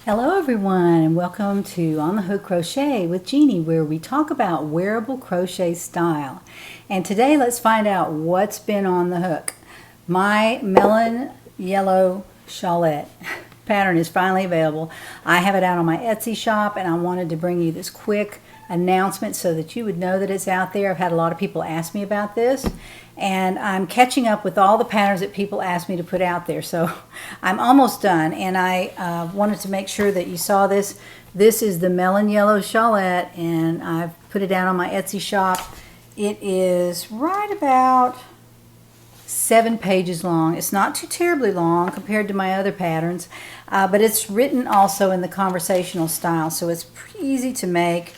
Hello everyone, and welcome to On the Hook Crochet with Jeannie, where we talk about wearable crochet style. And today let's find out what's been on the hook. My Melon Yellow Shawlette pattern is finally available. I have it out on my Etsy shop, and I wanted to bring you this quick announcement so that you would know that it's out there. I've had a lot of people ask me about this, and I'm catching up with all the patterns that people asked me to put out there. So I'm almost done, and I wanted to make sure that you saw this. This is the Melon Yellow Shawlette, and I've put it out on my Etsy shop. It is right about 7 pages long. It's not too terribly long compared to my other patterns, but it's written also in the conversational style, so it's pretty easy to make.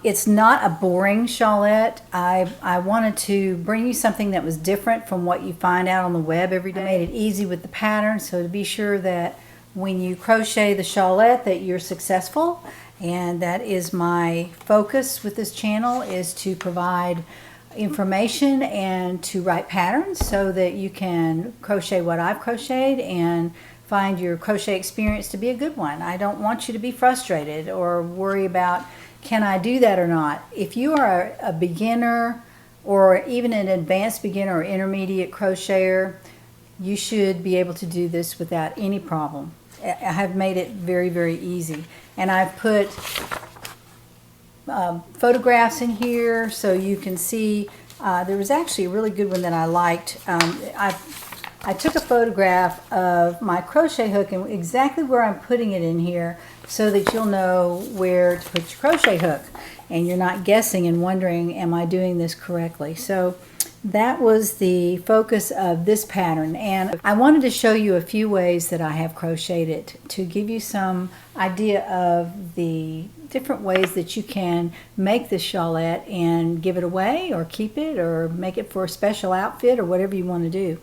It's not a boring shawlette. I wanted to bring you something that was different from what you find out on the web every day. I made it easy with the pattern, so to be sure that when you crochet the shawlette that you're successful. And that is my focus with this channel, is to provide information and to write patterns so that you can crochet what I've crocheted and find your crochet experience to be a good one. I don't want you to be frustrated or worry about, can I do that or not? If you are a beginner or even an advanced beginner or intermediate crocheter, you should be able to do this without any problem. I have made it very, very easy. And I've put photographs in here so you can see. There was actually a really good one that I liked. I took a photograph of my crochet hook and exactly where I'm putting it in here so that you'll know where to put your crochet hook and you're not guessing and wondering, am I doing this correctly? So that was the focus of this pattern, and I wanted to show you a few ways that I have crocheted it to give you some idea of the different ways that you can make this shawlette and give it away or keep it or make it for a special outfit or whatever you want to do.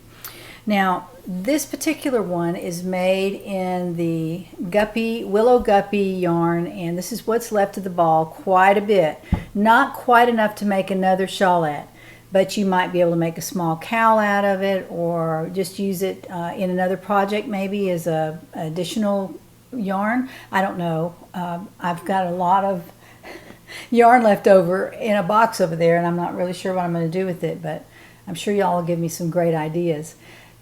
Now, this particular one is made in the Willow Guppy yarn, and this is what's left of the ball, quite a bit. Not quite enough to make another shawlette, but you might be able to make a small cowl out of it or just use it in another project maybe as a additional yarn. I don't know. I've got a lot of yarn left over in a box over there, and I'm not really sure what I'm going to do with it, but I'm sure y'all will give me some great ideas.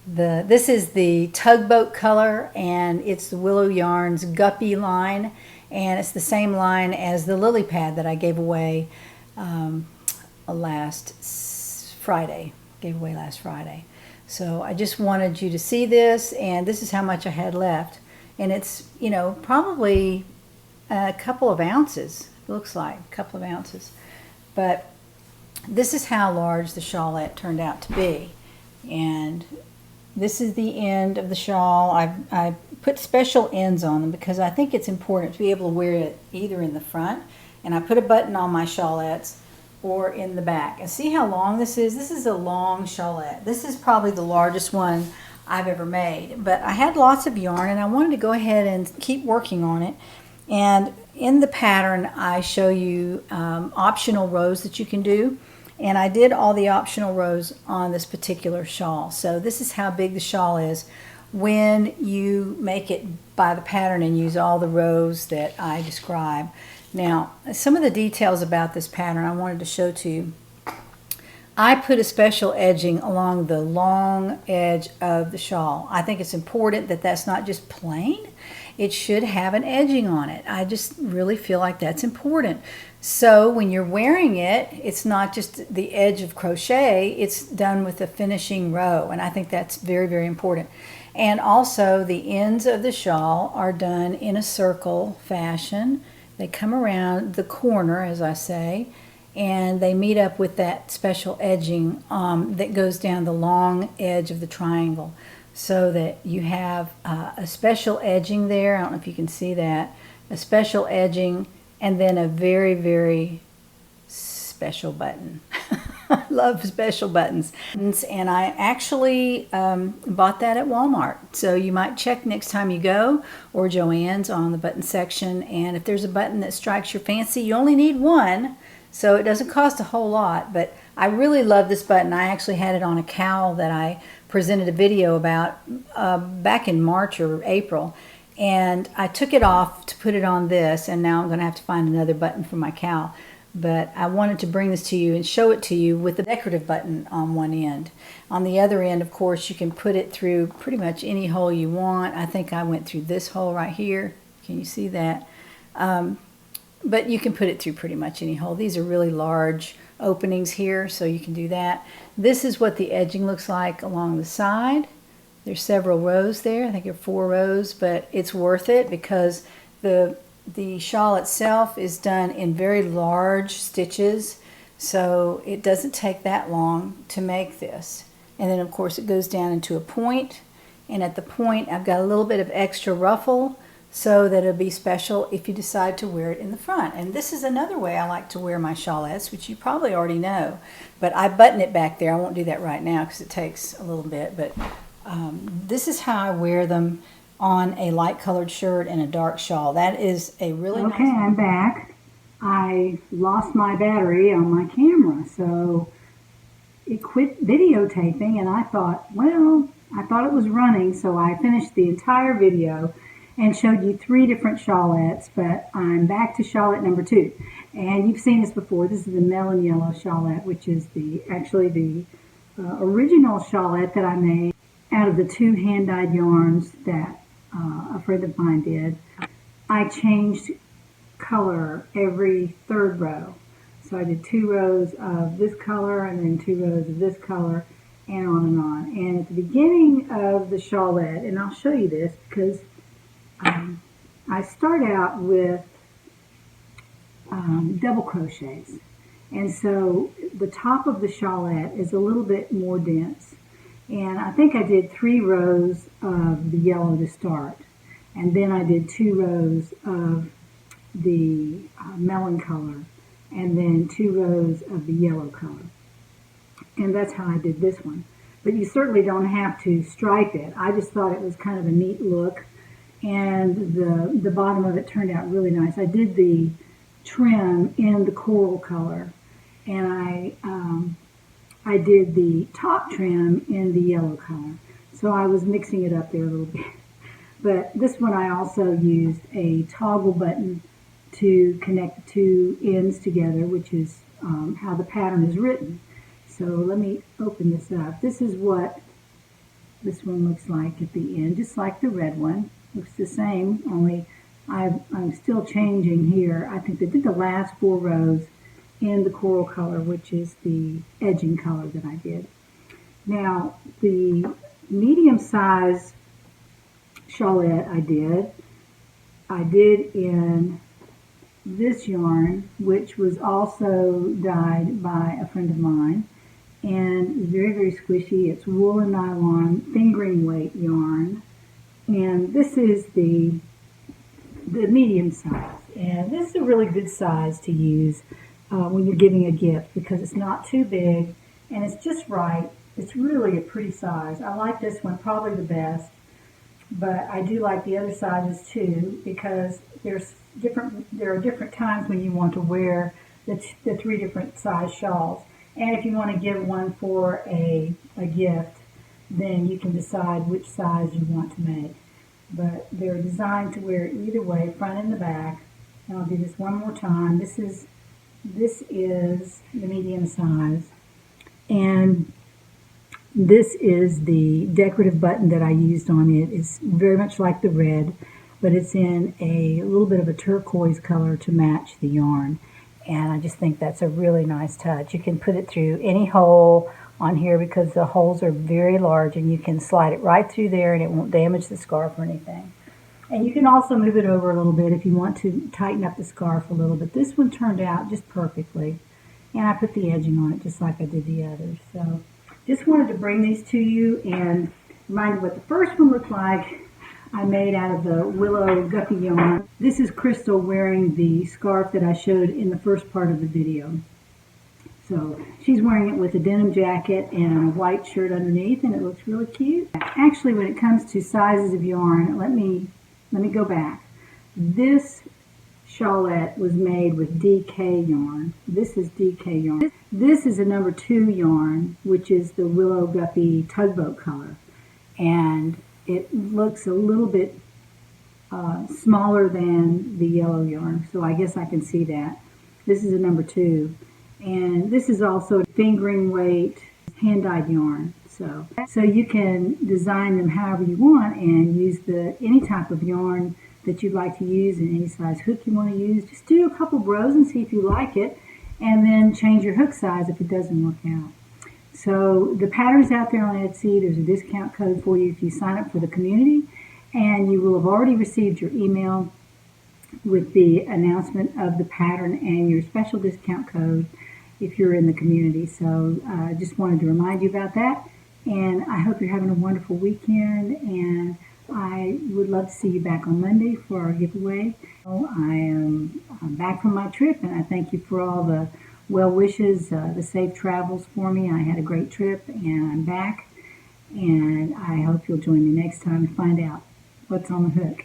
This is the Tugboat color, and it's the Willow Yarns Guppy line, and it's the same line as the lily pad that I gave away last Friday. So I just wanted you to see this, and this is how much I had left, and it's, you know, probably a couple of ounces. It looks like a couple of ounces, but this is how large the shawlette turned out to be. And this is the end of the shawl. I put special ends on them because I think it's important to be able to wear it either in the front, and I put a button on my shawlettes, or in the back. And see how long this is? This is a long shawlette. This is probably the largest one I've ever made. But I had lots of yarn, and I wanted to go ahead and keep working on it. And in the pattern, I show you optional rows that you can do. And I did all the optional rows on this particular shawl. So this is how big the shawl is when you make it by the pattern and use all the rows that I describe. Now, some of the details about this pattern I wanted to show to you. I put a special edging along the long edge of the shawl. I think it's important that that's not just plain. It should have an edging on it. I just really feel like that's important. So when you're wearing it, it's not just the edge of crochet, it's done with a finishing row, and I think that's very, very important. And also the ends of the shawl are done in a circle fashion. They come around the corner, as I say, and they meet up with that special edging that goes down the long edge of the triangle, so that you have a special edging there. I don't know if you can see that. A special edging, and then a very, very special button. I love special buttons. And I actually bought that at Walmart. So you might check next time you go, or Joann's on the button section. And if there's a button that strikes your fancy, you only need one. So it doesn't cost a whole lot. But I really love this button. I actually had it on a cowl that I presented a video about back in March or April. And I took it off to put it on this, and now I'm going to have to find another button for my cowl. But I wanted to bring this to you and show it to you with the decorative button on one end. On the other end, of course, you can put it through pretty much any hole you want. I think I went through this hole right here. Can you see that? But you can put it through pretty much any hole. These are really large openings here, so you can do that. This is what the edging looks like along the side. There's several rows there. I think there are 4 rows, but it's worth it because the shawl itself is done in very large stitches, so it doesn't take that long to make this. And then of course it goes down into a point, and at the point I've got a little bit of extra ruffle so that it'll be special if you decide to wear it in the front. And this is another way I like to wear my shawlettes, which you probably already know, but I button it back there. I won't do that right now because it takes a little bit, but this is how I wear them on a light colored shirt and a dark shawl. That is a really nice. Okay, I'm back. I lost my battery on my camera, so it quit videotaping, and I thought, well, I thought it was running, so I finished the entire video and showed you 3 different shawlettes, but I'm back to shawlette number 2. And you've seen this before. This is the Melon Yellow Shawlette, which is actually the original shawlette that I made out of the 2 hand-dyed yarns that a friend of mine did. I changed color every 3rd row. So I did 2 rows of this color and then 2 rows of this color, and on and on. And at the beginning of the shawlette, and I'll show you this because I start out with double crochets. And so the top of the shawlette is a little bit more dense. And I think I did 3 rows of the yellow to start. And then I did 2 rows of the melon color. And then 2 rows of the yellow color. And that's how I did this one. But you certainly don't have to stripe it. I just thought it was kind of a neat look. And the bottom of it turned out really nice. I did the trim in the coral color. And I did the top trim in the yellow color. So I was mixing it up there a little bit. But this one I also used a toggle button to connect the 2 ends together, which is how the pattern is written. So let me open this up. This is what this one looks like at the end, just like the red one. Looks the same, only I'm still changing here. I think they did the last 4 rows in the coral color, which is the edging color that I did. Now, the medium size shawlette I did in this yarn, which was also dyed by a friend of mine, and very, very squishy. It's wool and nylon fingering weight yarn, and this is the medium size, and this is a really good size to use when you're giving a gift because it's not too big and it's just right. It's really a pretty size. I like this one probably the best, but I do like the other sizes too because there are different times when you want to wear the 3 different size shawls. And if you want to give one for a gift, then you can decide which size you want to make. But they're designed to wear either way, front and the back. And I'll do this one more time. This is the medium size. And this is the decorative button that I used on it. It's very much like the red, but it's in a little bit of a turquoise color to match the yarn. And I just think that's a really nice touch. You can put it through any hole on here because the holes are very large and you can slide it right through there and it won't damage the scarf or anything. And you can also move it over a little bit if you want to tighten up the scarf a little bit. This one turned out just perfectly. And I put the edging on it just like I did the others. So just wanted to bring these to you and remind you what the first one looked like. I made out of the willow guppy yarn. This is Crystal wearing the scarf that I showed in the first part of the video. So she's wearing it with a denim jacket and a white shirt underneath, and it looks really cute. Actually, when it comes to sizes of yarn, let me go back. This shawlette was made with DK yarn. This is DK yarn. This is a number 2 yarn, which is the willow guppy tugboat color. And it looks a little bit smaller than the yellow yarn, so I guess I can see that. This is a number 2, and this is also fingering weight hand-dyed yarn. So you can design them however you want and use any type of yarn that you'd like to use and any size hook you want to use. Just do a couple rows and see if you like it, and then change your hook size if it doesn't work out. So the pattern's out there on Etsy. There's a discount code for you if you sign up for the community, and you will have already received your email with the announcement of the pattern and your special discount code if you're in the community. So I just wanted to remind you about that, and I hope you're having a wonderful weekend, and I would love to see you back on Monday for our giveaway. I'm back from my trip, and I thank you for all the well wishes, the safe travels for me. I had a great trip, and I'm back, and I hope you'll join me next time to find out what's on the hook.